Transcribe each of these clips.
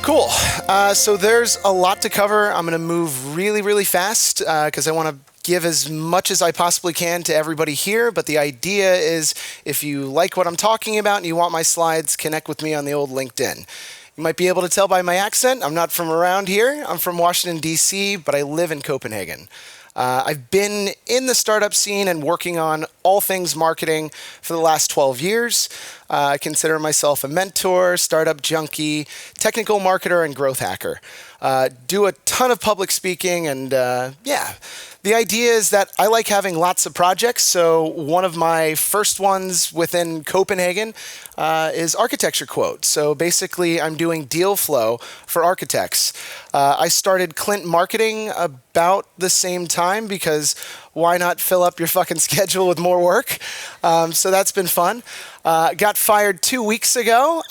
Cool. So there's a lot to cover. I'm going to move really, really fast because I want to give as much as I possibly can to everybody here. But the idea is if you like what I'm talking about and you want my slides, connect with me on the old LinkedIn. You might be able to tell by my accent, I'm not from around here. I'm from Washington, D.C., but I live in Copenhagen. I've been in the startup scene and working on all things marketing for the last 12 years. I consider myself a mentor, startup junkie, technical marketer, and growth hacker. Do a ton of public speaking, and the idea is that I like having lots of projects. So one of my first ones within Copenhagen is architecture quote. So basically, I'm doing deal flow for architects. I started Klint Marketing about the same time because why not fill up your fucking schedule with more work? So that's been fun. Got fired 2 weeks ago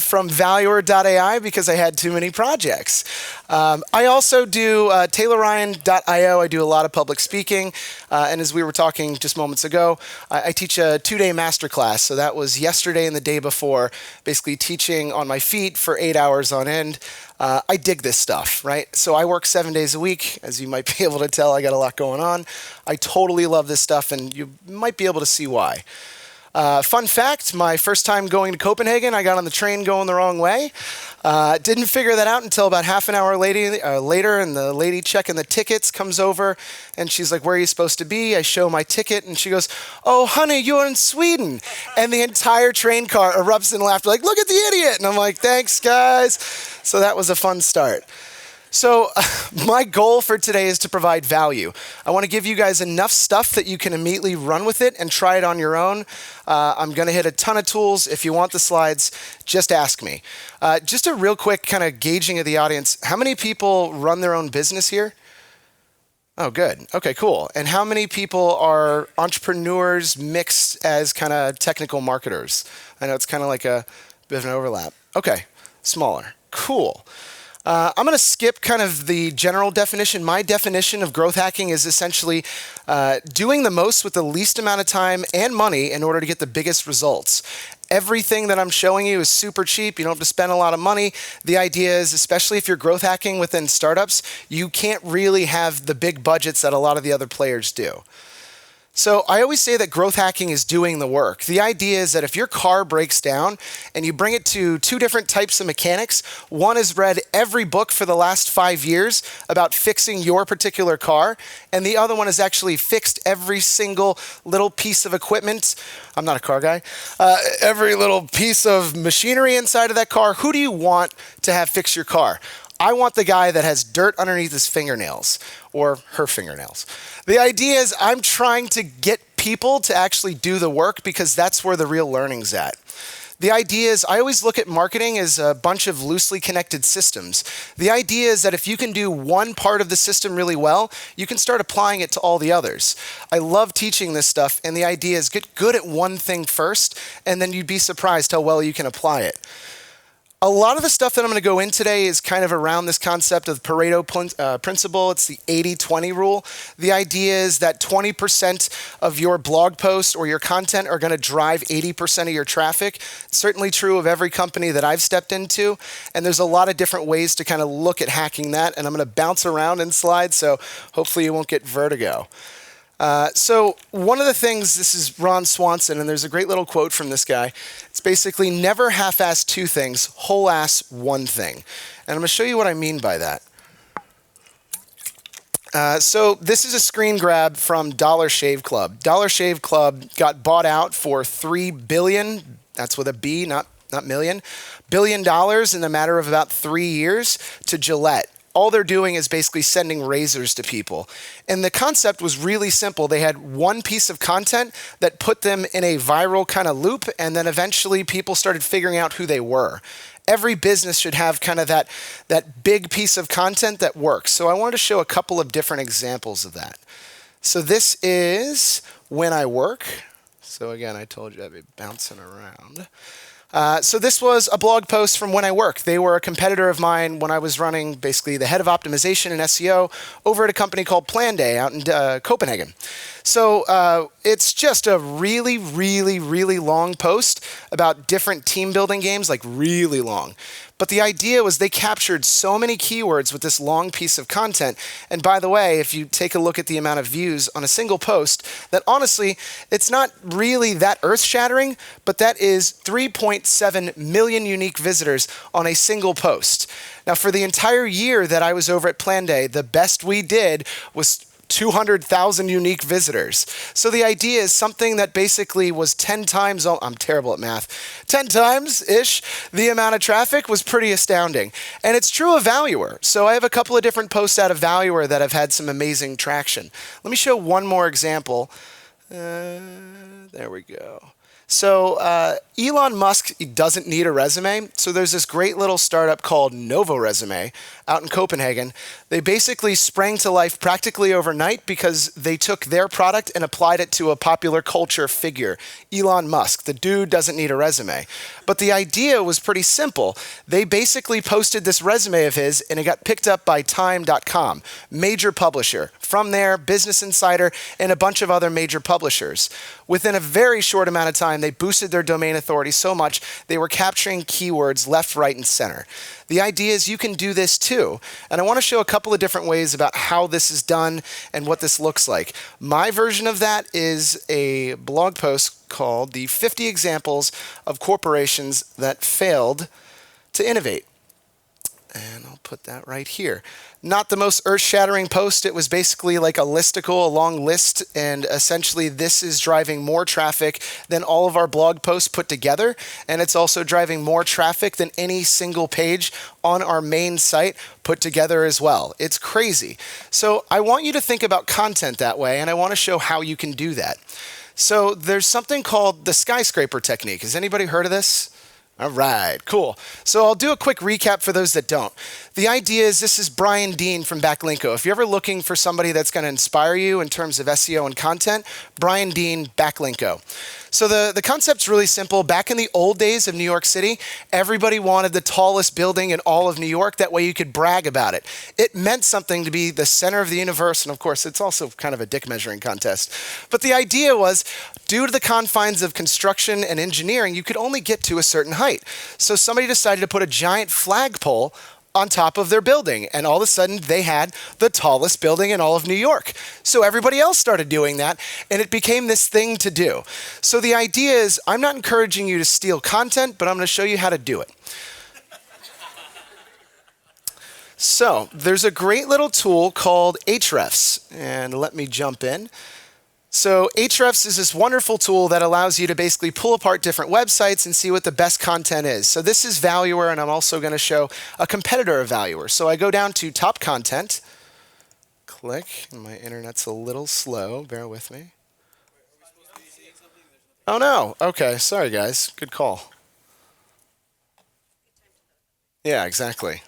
from Valuer.ai because I had too many projects. I also do TaylorRyan.io. I do a lot of public speaking. And as we were talking just moments ago, I teach a 2-day masterclass. So that was yesterday and the day before, basically teaching on my feet for 8 hours on end. I dig this stuff, right? So I work 7 days a week. As you might be able to tell, I got a lot going on. I totally love this stuff, and you might be able to see why. Fun fact, my first time going to Copenhagen, I got on the train going the wrong way. Didn't figure that out until about half an hour later, and the lady checking the tickets comes over, and she's like, where are you supposed to be? I show my ticket, and she goes, oh, honey, you're in Sweden. And the entire train car erupts in laughter, like, look at the idiot. And I'm like, thanks, guys. So that was a fun start. So my goal for today is to provide value. I want to give you guys enough stuff that you can immediately run with it and try it on your own. I'm going to hit a ton of tools. If you want the slides, just ask me. Just a real quick kind of gauging of the audience. How many people run their own business here? Oh, good. Okay, cool. And how many people are entrepreneurs mixed as kind of technical marketers? I know it's kind of like a bit of an overlap. Okay, smaller. Cool. I'm going to skip kind of the general definition. My definition of growth hacking is essentially doing the most with the least amount of time and money in order to get the biggest results. Everything that I'm showing you is super cheap. You don't have to spend a lot of money. The idea is, especially if you're growth hacking within startups, you can't really have the big budgets that a lot of the other players do. So I always say that growth hacking is doing the work. The idea is that if your car breaks down and you bring it to 2 different types of mechanics, one has read every book for the last 5 years about fixing your particular car, and the other one has actually fixed every single little piece of equipment. I'm not a car guy. Every little piece of machinery inside of that car. Who do you want to have fix your car? I want the guy that has dirt underneath his fingernails or her fingernails. The idea is I'm trying to get people to actually do the work because that's where the real learning's at. The idea is I always look at marketing as a bunch of loosely connected systems. The idea is that if you can do one part of the system really well, you can start applying it to all the others. I love teaching this stuff, and the idea is get good at one thing first, and then you'd be surprised how well you can apply it. A lot of the stuff that I'm going to go in today is kind of around this concept of Pareto principle. It's the 80-20 rule. The idea is that 20% of your blog post or your content are going to drive 80% of your traffic. It's certainly true of every company that I've stepped into, and there's a lot of different ways to kind of look at hacking that, and I'm going to bounce around in slides, so hopefully you won't get vertigo. So one of the things, this is Ron Swanson, and there's a great little quote from this guy. It's basically never half-ass 2 things, whole-ass 1 thing. And I'm going to show you what I mean by that. So this is a screen grab from Dollar Shave Club. Dollar Shave Club got bought out for $3 billion, that's with a B, not million, $1 billion in a matter of about 3 years to Gillette. All they're doing is basically sending razors to people. And the concept was really simple. They had one piece of content that put them in a viral kind of loop, and then eventually people started figuring out who they were. Every business should have kind of that big piece of content that works. So I wanted to show a couple of different examples of that. So this is When I Work. So again, I told you I'd be bouncing around. So this was a blog post from When I Work. They were a competitor of mine when I was running basically the head of optimization and SEO over at a company called Planday out in Copenhagen. So it's just a really, really, really long post about different team building games, like really long. But the idea was they captured so many keywords with this long piece of content. And by the way, if you take a look at the amount of views on a single post, that honestly, it's not really that earth-shattering, but that is 3.7 million unique visitors on a single post. Now, for the entire year that I was over at Planday, the best we did was 200,000 unique visitors. So the idea is something that basically was 10 times, I'm terrible at math, 10 times-ish the amount of traffic was pretty astounding. And it's true of Valuer. So I have a couple of different posts out of Valuer that have had some amazing traction. Let me show one more example. There we go. So Elon Musk doesn't need a resume. So there's this great little startup called Novo Resume out in Copenhagen. They basically sprang to life practically overnight because they took their product and applied it to a popular culture figure, Elon Musk. The dude doesn't need a resume. But the idea was pretty simple. They basically posted this resume of his and it got picked up by Time.com, major publisher. From there, Business Insider and a bunch of other major publishers. Within a very short amount of time, they boosted their domain authority so much they were capturing keywords left, right, and center. The idea is you can do this too. And I want to show a couple of different ways about how this is done and what this looks like. My version of that is a blog post called The 50 Examples of Corporations That Failed to Innovate. And I'll put that right here. Not the most earth-shattering post. It was basically like a listicle, a long list, and essentially this is driving more traffic than all of our blog posts put together, and it's also driving more traffic than any single page on our main site put together as well. It's crazy. So I want you to think about content that way, and I want to show how you can do that. So there's something called the Skyscraper Technique. Has anybody heard of this? All right, cool. So I'll do a quick recap for those that don't. The idea is this is Brian Dean from Backlinko. If you're ever looking for somebody that's going to inspire you in terms of SEO and content, Brian Dean, Backlinko. So the concept's really simple. Back in the old days of New York City, everybody wanted the tallest building in all of New York. That way you could brag about it. It meant something to be the center of the universe. And of course, it's also kind of a dick measuring contest. But the idea was, due to the confines of construction and engineering, you could only get to a certain height. So somebody decided to put a giant flagpole on top of their building. And all of a sudden, they had the tallest building in all of New York. So everybody else started doing that, and it became this thing to do. So the idea is, I'm not encouraging you to steal content, but I'm going to show you how to do it. So there's a great little tool called Ahrefs, and let me jump in. So Ahrefs is this wonderful tool that allows you to basically pull apart different websites and see what the best content is. So this is Valuer, and I'm also going to show a competitor of Valuer. So I go down to Top Content, click, and my internet's a little slow. Bear with me. Oh, no. Okay, sorry, guys. Good call. Yeah, exactly.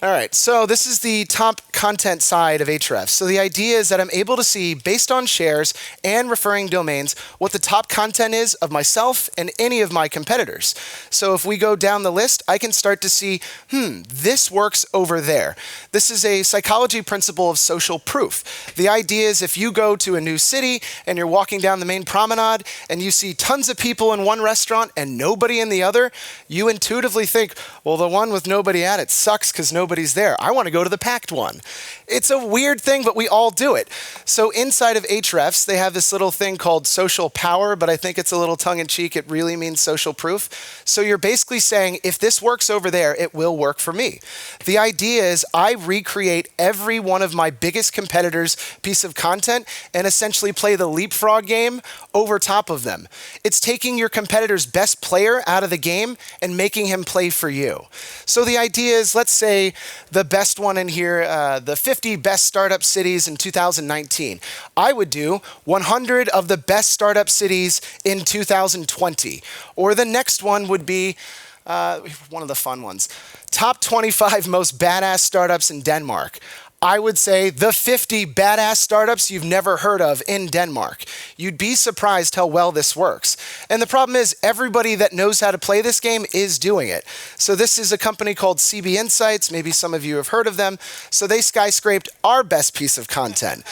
All right, so this is the top content side of Ahrefs. So the idea is that I'm able to see, based on shares and referring domains, what the top content is of myself and any of my competitors. So if we go down the list, I can start to see, this works over there. This is a psychology principle of social proof. The idea is if you go to a new city and you're walking down the main promenade and you see tons of people in one restaurant and nobody in the other, you intuitively think, well, the one with nobody at it sucks because nobody's there. I want to go to the packed one. It's a weird thing, but we all do it. So inside of Ahrefs, they have this little thing called social power, but I think it's a little tongue-in-cheek. It really means social proof. So you're basically saying, if this works over there, it will work for me. The idea is I recreate every one of my biggest competitors' piece of content and essentially play the leapfrog game over top of them. It's taking your competitor's best player out of the game and making him play for you. So the idea is, let's say the best one in here, the 50 best startup cities in 2019. I would do 100 of the best startup cities in 2020. Or the next one would be one of the fun ones. Top 25 most badass startups in Denmark. I would say the 50 badass startups you've never heard of in Denmark. You'd be surprised how well this works. And the problem is everybody that knows how to play this game is doing it. So this is a company called CB Insights. Maybe some of you have heard of them. So they skyscraped our best piece of content.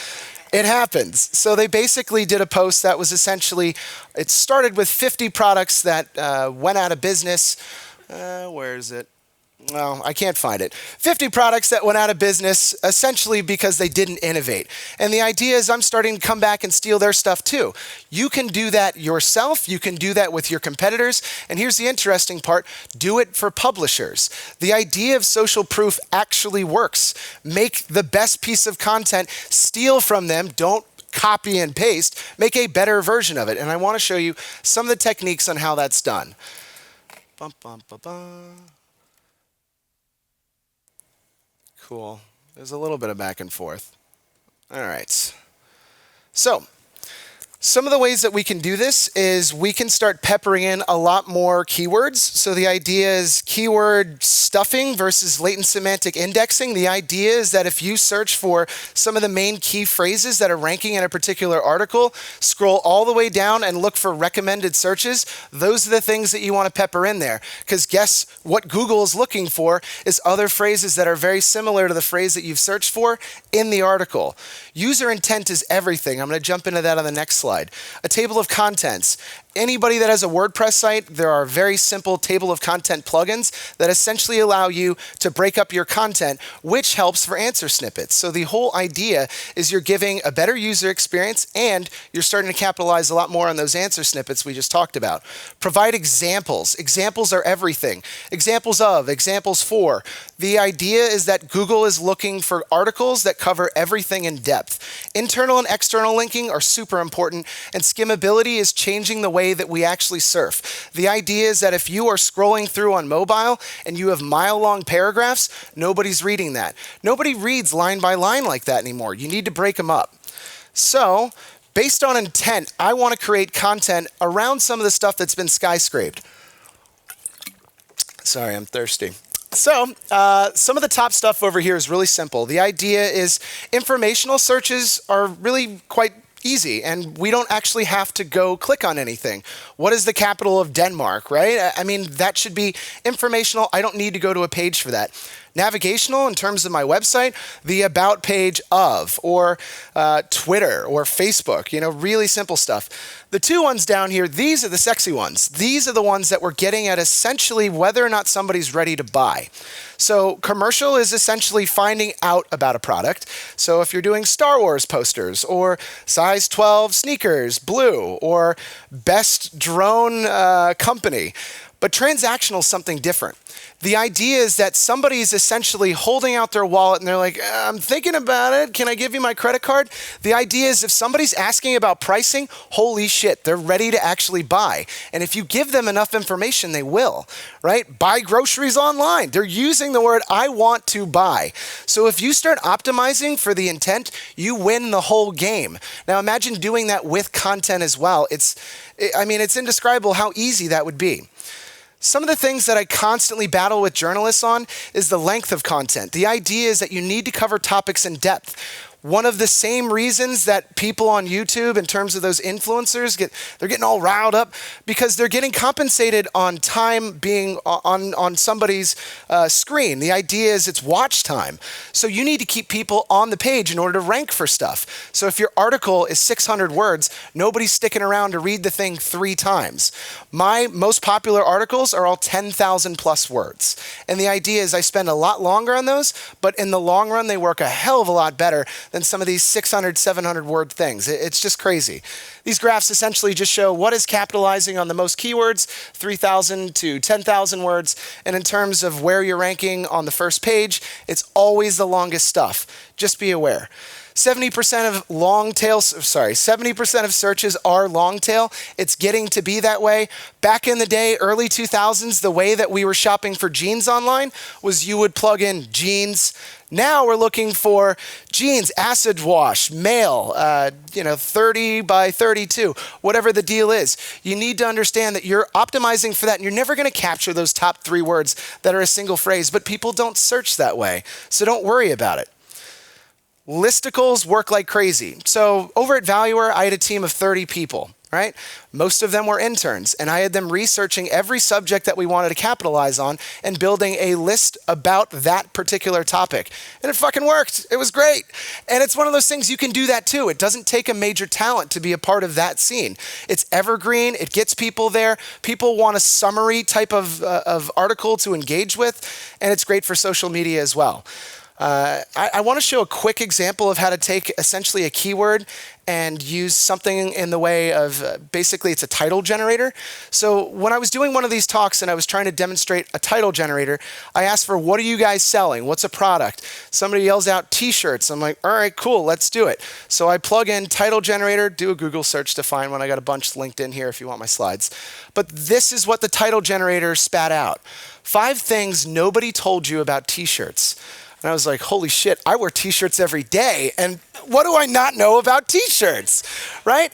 It happens. So they basically did a post that was essentially, it started with 50 products that went out of business. Where is it? Well, I can't find it. 50 products that went out of business essentially because they didn't innovate. And the idea is I'm starting to come back and steal their stuff too. You can do that yourself. You can do that with your competitors. And here's the interesting part. Do it for publishers. The idea of social proof actually works. Make the best piece of content, steal from them, don't copy and paste, make a better version of it. And I want to show you some of the techniques on how that's done. Bum, bum, bum, bum. Cool. There's a little bit of back and forth. All right. So, some of the ways that we can do this is we can start peppering in a lot more keywords. So the idea is keyword stuffing versus latent semantic indexing. The idea is that if you search for some of the main key phrases that are ranking in a particular article, scroll all the way down and look for recommended searches. Those are the things that you want to pepper in there. Because guess what Google is looking for is other phrases that are very similar to the phrase that you've searched for in the article. User intent is everything. I'm going to jump into that on the next slide. A table of contents. Anybody that has a WordPress site, there are very simple table of content plugins that essentially allow you to break up your content, which helps for answer snippets. So the whole idea is you're giving a better user experience and you're starting to capitalize a lot more on those answer snippets we just talked about. Provide examples. Examples are everything. Examples of, examples for. The idea is that Google is looking for articles that cover everything in depth. Internal and external linking are super important, and skimmability is changing the way that we actually surf. The idea is that if you are scrolling through on mobile and you have mile-long paragraphs, nobody's reading that. Nobody reads line by line like that anymore. You need to break them up. So, based on intent, I want to create content around some of the stuff that's been skyscraped. Sorry, I'm thirsty. So, some of the top stuff over here is really simple. The idea is informational searches are really quite easy, and we don't actually have to go click on anything. What is the capital of Denmark, right? I mean, that should be informational. I don't need to go to a page for that. Navigational, in terms of my website, the about page of, or Twitter or Facebook, really simple stuff. The two ones down here, these are the sexy ones. These are the ones that we're getting at essentially whether or not somebody's ready to buy. So commercial is essentially finding out about a product. So if you're doing Star Wars posters or size 12 sneakers, blue, or best drone company. But transactional is something different. The idea is that somebody's essentially holding out their wallet and they're like, I'm thinking about it. Can I give you my credit card? The idea is if somebody's asking about pricing, holy shit, they're ready to actually buy. And if you give them enough information, they will, right? Buy groceries online. They're using the word, I want to buy. So if you start optimizing for the intent, you win the whole game. Now imagine doing that with content as well. It's indescribable how easy that would be. Some of the things that I constantly battle with journalists on is the length of content. The idea is that you need to cover topics in depth. One of the same reasons that people on YouTube, in terms of those influencers, they're getting all riled up because they're getting compensated on time being on somebody's screen. The idea is it's watch time. So you need to keep people on the page in order to rank for stuff. So if your article is 600 words, nobody's sticking around to read the thing 3 times. My most popular articles are all 10,000 plus words. And the idea is I spend a lot longer on those, but in the long run, they work a hell of a lot better than some of these 600, 700 word things. It's just crazy. These graphs essentially just show what is capitalizing on the most keywords, 3,000 to 10,000 words. And in terms of where you're ranking on the first page, it's always the longest stuff. Just be aware. 70% of searches are long tail. It's getting to be that way. Back in the day, early 2000s, the way that we were shopping for jeans online was you would plug in jeans. Now we're looking for jeans, acid wash, male, 30 by 32, whatever the deal is. You need to understand that you're optimizing for that, and you're never going to capture those top 3 words that are a single phrase, but people don't search that way, so don't worry about it. Listicles work like crazy. So over at Valuer, I had a team of 30 people. right? Most of them were interns, and I had them researching every subject that we wanted to capitalize on and building a list about that particular topic. And it fucking worked. It was great. And it's one of those things, you can do that too. It doesn't take a major talent to be a part of that scene. It's evergreen. It gets people there. People want a summary type of article to engage with, and it's great for social media as well. I want to show a quick example of how to take essentially a keyword and use something in the way of basically it's a title generator. So when I was doing one of these talks and I was trying to demonstrate a title generator, I asked for, what are you guys selling? What's a product? Somebody yells out t-shirts. I'm like, all right, cool, let's do it. So I plug in title generator, do a Google search to find one. I got a bunch linked in here if you want my slides. But this is what the title generator spat out. 5 things nobody told you about t-shirts. And I was like, holy shit, I wear t-shirts every day. And what do I not know about t-shirts, right?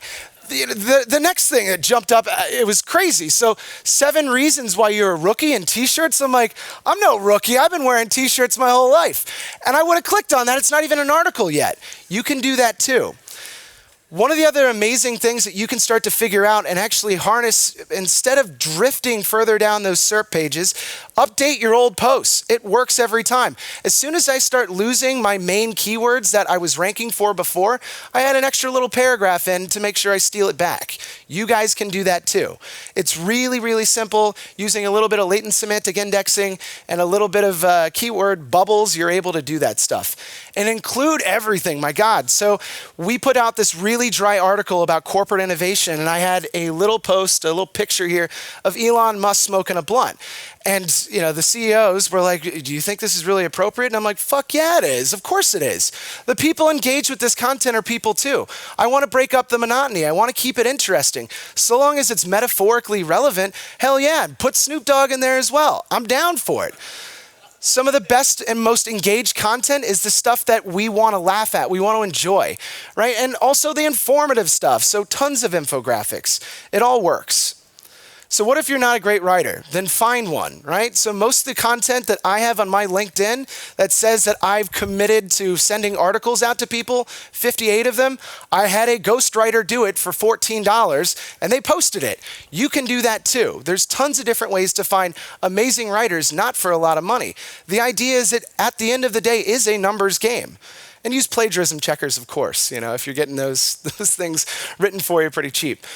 The next thing that jumped up, it was crazy. So 7 reasons why you're a rookie in t-shirts. I'm like, I'm no rookie. I've been wearing t-shirts my whole life. And I would have clicked on that. It's not even an article yet. You can do that too. One of the other amazing things that you can start to figure out and actually harness, instead of drifting further down those SERP pages, update your old posts. It works every time. As soon as I start losing my main keywords that I was ranking for before, I add an extra little paragraph in to make sure I steal it back. You guys can do that too. It's really, really simple. Using a little bit of latent semantic indexing and a little bit of keyword bubbles, you're able to do that stuff. And include everything, my God. So we put out this really dry article about corporate innovation, and I had a little post, a little picture here of Elon Musk smoking a blunt. And you know, the CEOs were like, do you think this is really appropriate? And I'm like, fuck yeah, it is. Of course it is. The people engaged with this content are people too. I want to break up the monotony. I want to keep it interesting. So long as it's metaphorically relevant, hell yeah, put Snoop Dogg in there as well. I'm down for it. Some of the best and most engaged content is the stuff that we want to laugh at, we want to enjoy, right? And also the informative stuff, so tons of infographics. It all works. So what if you're not a great writer? Then find one, right? So most of the content that I have on my LinkedIn that says that I've committed to sending articles out to people, 58 of them, I had a ghostwriter do it for $14 and they posted it. You can do that too. There's tons of different ways to find amazing writers, not for a lot of money. The idea is that at the end of the day is a numbers game. And use plagiarism checkers, of course, you know, if you're getting those things written for you pretty cheap.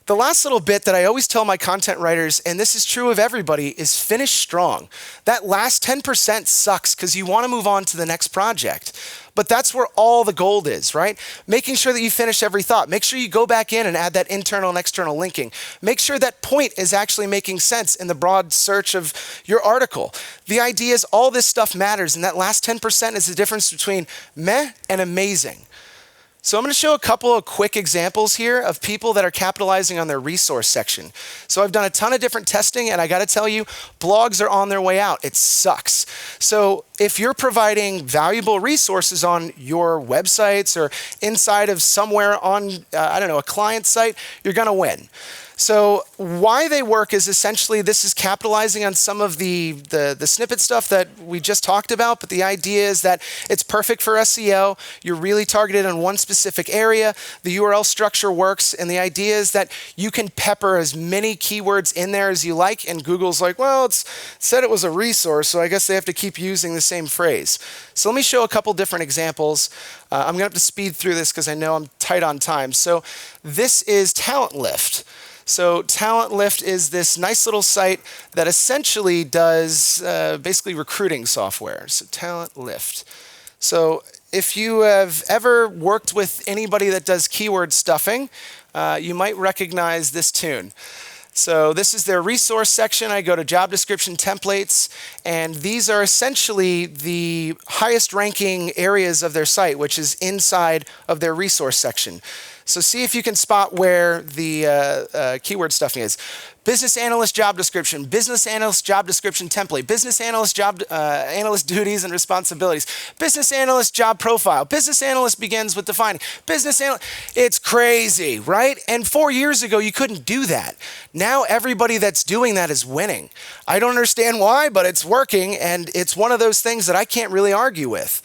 The last little bit that I always tell my content writers, and this is true of everybody, is finish strong. That last 10% sucks because you want to move on to the next project. But that's where all the gold is, right? Making sure that you finish every thought. Make sure you go back in and add that internal and external linking. Make sure that point is actually making sense in the broad search of your article. The idea is all this stuff matters, and that last 10% is the difference between meh and amazing. So I'm going to show a couple of quick examples here of people that are capitalizing on their resource section. So I've done a ton of different testing, and I got to tell you, blogs are on their way out. It sucks. So if you're providing valuable resources on your websites or inside of somewhere on, I don't know, a client site, you're going to win. So why they work is essentially this is capitalizing on some of the snippet stuff that we just talked about, but the idea is that it's perfect for SEO. You're really targeted on one specific area. The URL structure works, and the idea is that you can pepper as many keywords in there as you like, and Google's like, well, it said it was a resource, so I guess they have to keep using the same phrase. So let me show a couple different examples. I'm going to have to speed through this because I know I'm tight on time. So this is Talent Lift. So Talent Lift is this nice little site that essentially does basically recruiting software. So Talent Lift. So if you have ever worked with anybody that does keyword stuffing, you might recognize this tune. So this is their resource section. I go to job description templates, and these are essentially the highest ranking areas of their site, which is inside of their resource section. So see if you can spot where the keyword stuffing is. Business analyst job description, business analyst job description template, business analyst job analyst duties and responsibilities, business analyst job profile, business analyst begins with defining, business analyst. It's crazy, right? And 4 years ago, you couldn't do that. Now everybody that's doing that is winning. I don't understand why, but it's working, and it's one of those things that I can't really argue with.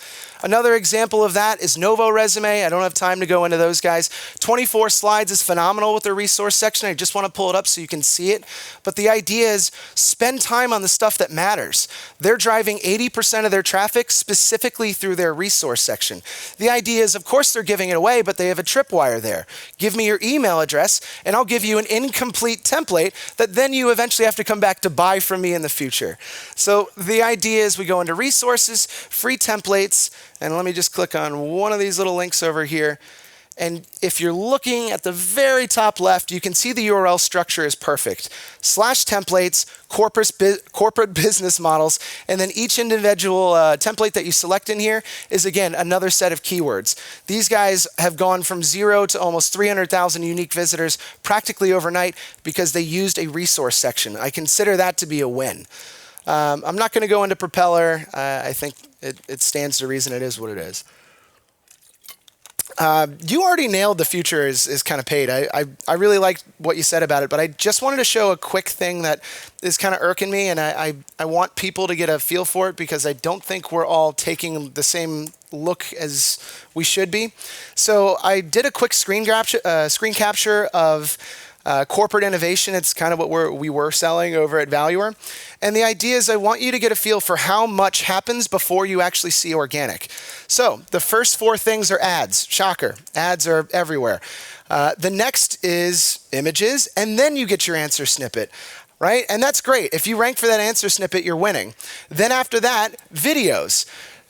Another example of that is Novo Resume. I don't have time to go into those guys. 24 slides is phenomenal with their resource section. I just want to pull it up so you can see it. But the idea is spend time on the stuff that matters. They're driving 80% of their traffic specifically through their resource section. The idea is, of course, they're giving it away, but they have a tripwire there. Give me your email address, and I'll give you an incomplete template that then you eventually have to come back to buy from me in the future. So the idea is we go into resources, free templates, and let me just click on one of these little links over here. And if you're looking at the very top left, you can see the URL structure is perfect. /templates, corporate business models, and then each individual template that you select in here is, again, another set of keywords. These guys have gone from 0 to almost 300,000 unique visitors practically overnight because they used a resource section. I consider that to be a win. I'm not going to go into Propeller. I think it stands to reason it is what it is. You already nailed the future is kind of paid. I really liked what you said about it, but I just wanted to show a quick thing that is kind of irking me, and I want people to get a feel for it because I don't think we're all taking the same look as we should be. So I did a quick screen capture of corporate innovation. It's kind of what we were selling over at Valuer. And the idea is I want you to get a feel for how much happens before you actually see organic. So the first 4 things are ads. Shocker. Ads are everywhere. The next is images, and then you get your answer snippet. Right? And that's great. If you rank for that answer snippet, you're winning. Then after that, videos.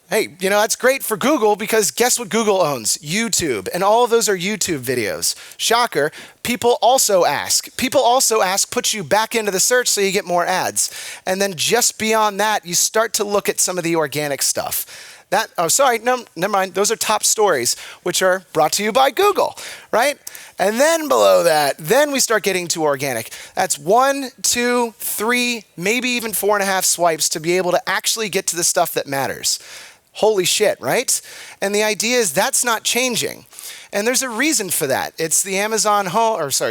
Hey, that's great for Google because guess what Google owns? YouTube. And all of those are YouTube videos. Shocker. People also ask, puts you back into the search so you get more ads. And then just beyond that, you start to look at some of the organic stuff. No, never mind. Those are top stories, which are brought to you by Google, right? And then below that, then we start getting to organic. That's 1, 2, 3, maybe even 4.5 swipes to be able to actually get to the stuff that matters. Holy shit, right? And the idea is that's not changing. And there's a reason for that. It's the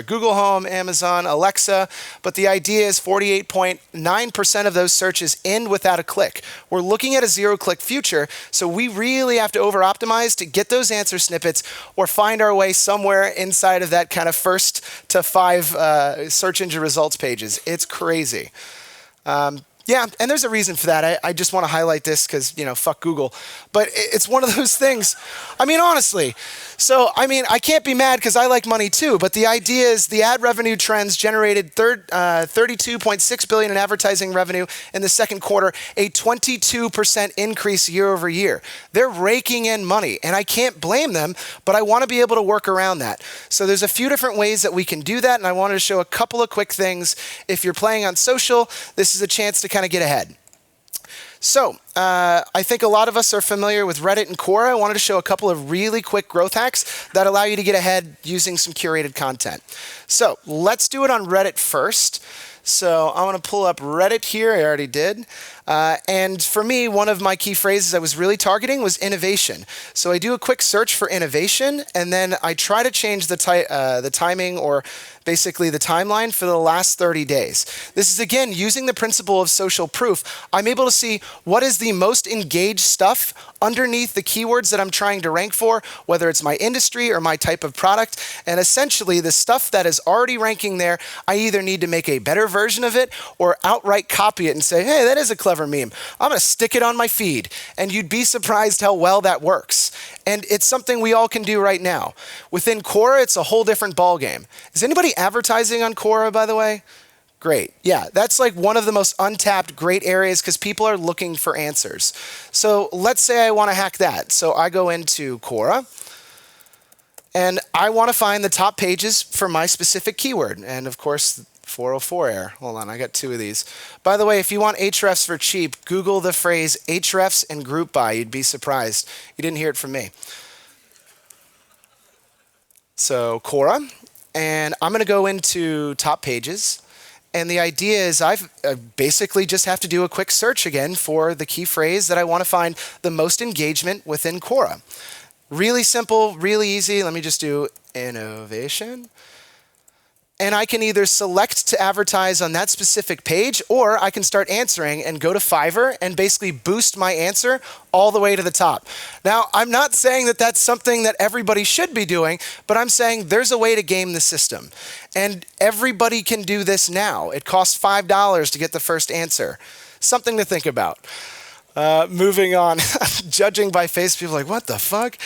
Google Home, Amazon, Alexa, but the idea is 48.9% of those searches end without a click. We're looking at a 0-click future, so we really have to over-optimize to get those answer snippets or find our way somewhere inside of that kind of 1st to 5 search engine results pages. It's crazy. Yeah, and there's a reason for that. I just want to highlight this because, fuck Google. But it's one of those things. I mean, honestly. So, I can't be mad because I like money too. But the idea is the ad revenue trends generated $32.6 billion in advertising revenue in the second quarter, a 22% increase year over year. They're raking in money, and I can't blame them, but I want to be able to work around that. So there's a few different ways that we can do that, and I wanted to show a couple of quick things. If you're playing on social, this is a chance to kind of get ahead. So I think a lot of us are familiar with Reddit and Quora. I wanted to show a couple of really quick growth hacks that allow you to get ahead using some curated content. So let's do it on Reddit first. So I want to pull up Reddit here. I already did. And for me, one of my key phrases I was really targeting was innovation. So I do a quick search for innovation, and then I try to change the timing or basically the timeline for the last 30 days. This is, again, using the principle of social proof. I'm able to see what is the most engaged stuff underneath the keywords that I'm trying to rank for, whether it's my industry or my type of product. And essentially, the stuff that is already ranking there, I either need to make a better version of it or outright copy it and say, hey, that is a clever meme. I'm going to stick it on my feed. And you'd be surprised how well that works. And it's something we all can do right now. Within Quora, it's a whole different ballgame. Is anybody advertising on Quora, by the way? Great. Yeah, that's like one of the most untapped great areas because people are looking for answers. So let's say I want to hack that. So I go into Quora, and I want to find the top pages for my specific keyword. And of course, 404 error. Hold on, I got 2 of these. By the way, if you want Hrefs for cheap, Google the phrase Hrefs and group by. You'd be surprised. You didn't hear it from me. So Quora, and I'm going to go into top pages. And the idea is I basically just have to do a quick search again for the key phrase that I want to find the most engagement within Quora. Really simple, really easy. Let me just do innovation. and I can either select to advertise on that specific page, or I can start answering and go to Fiverr and basically boost my answer all the way to the top. Now, I'm not saying that that's something that everybody should be doing, but I'm saying there's a way to game the system. And everybody can do this now. It costs $5 to get the first answer. Something to think about. Moving on, judging by face, people are like, what the fuck?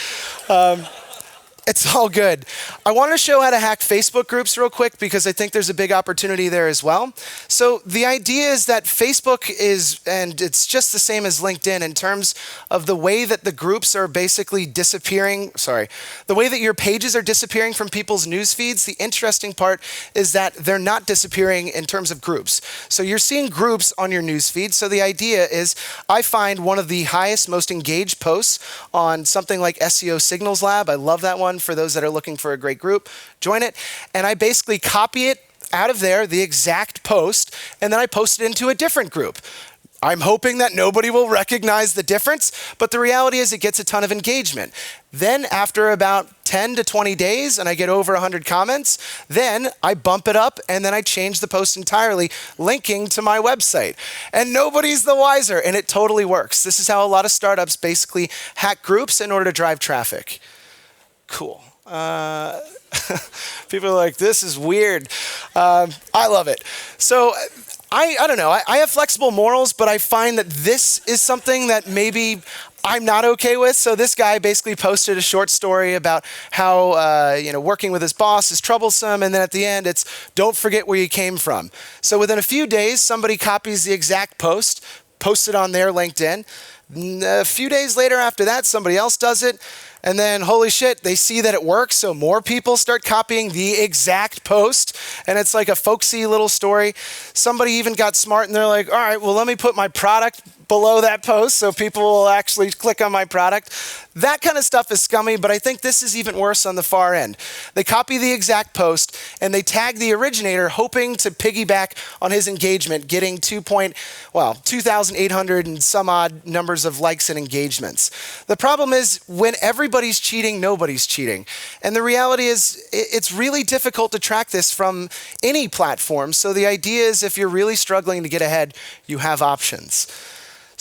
It's all good. I want to show how to hack Facebook groups real quick because I think there's a big opportunity there as well. So the idea is that Facebook is, and it's just the same as LinkedIn in terms of the way that the groups are basically disappearing. The way that your pages are disappearing from people's news feeds. The interesting part is that they're not disappearing in terms of groups. So you're seeing groups on your news feed. So the idea is I find one of the highest, most engaged posts on something like SEO Signals Lab. I love that one. For those that are looking for a great group, join it. And I basically copy it out of there, the exact post, and then I post it into a different group. I'm hoping that nobody will recognize the difference, but the reality is it gets a ton of engagement. Then after about 10 to 20 days, and I get over 100 comments, then I bump it up and then I change the post entirely, linking to my website. And nobody's the wiser, and it totally works. This is how a lot of startups basically hack groups in order to drive traffic. Cool. People are like, this is weird. I love it. So I don't know. I have flexible morals, but I find that this is something that maybe I'm not okay with. So this guy basically posted a short story about how working with his boss is troublesome, and then at the end it's don't forget where you came from. So within a few days, somebody copies the exact post, posts it on their LinkedIn. A few days later after that, somebody else does it. And then, holy shit, they see that it works, so more people start copying the exact post, and it's like a folksy little story. Somebody even got smart, and they're like, all right, well, let me put my product below that post so people will actually click on my product. That kind of stuff is scummy, but I think this is even worse on the far end. They copy the exact post, and they tag the originator, hoping to piggyback on his engagement, getting 2,800 and some odd numbers of likes and engagements. The problem is when everybody's cheating, nobody's cheating. And the reality is it's really difficult to track this from any platform. So the idea is if you're really struggling to get ahead, you have options.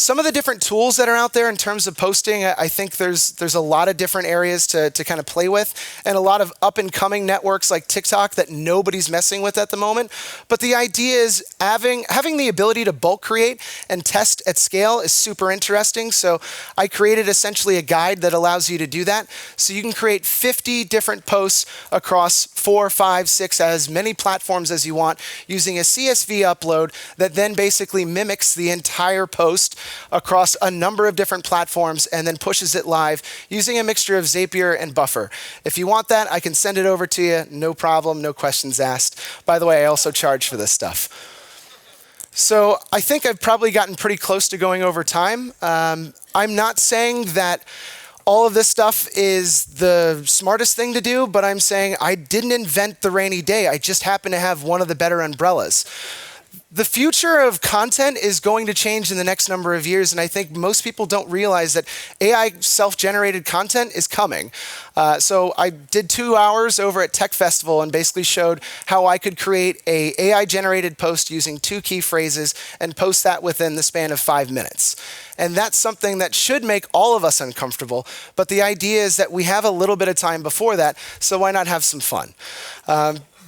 Some of the different tools that are out there in terms of posting, I think there's a lot of different areas to kind of play with, and a lot of up-and-coming networks like TikTok that nobody's messing with at the moment. But the idea is having the ability to bulk create and test at scale is super interesting. So I created essentially a guide that allows you to do that. So you can create 50 different posts across 4, 5, 6, as many platforms as you want using a CSV upload that then basically mimics the entire post across a number of different platforms and then pushes it live using a mixture of Zapier and Buffer. If you want that, I can send it over to you. No problem, no questions asked. By the way, I also charge for this stuff. So I think I've probably gotten pretty close to going over time. I'm not saying that all of this stuff is the smartest thing to do, but I'm saying I didn't invent the rainy day. I just happen to have one of the better umbrellas. The future of content is going to change in the next number of years, and I think most people don't realize that AI self-generated content is coming. So I did 2 hours over at Tech Festival and basically showed how I could create a AI-generated post using 2 key phrases and post that within the span of 5 minutes. And that's something that should make all of us uncomfortable, but the idea is that we have a little bit of time before that, so why not have some fun?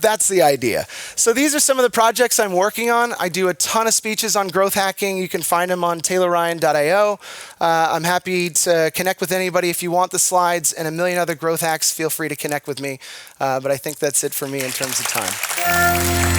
That's the idea. So these are some of the projects I'm working on. I do a ton of speeches on growth hacking. You can find them on taylorryan.io. I'm happy to connect with anybody. If you want the slides and a million other growth hacks, feel free to connect with me. But I think that's it for me in terms of time.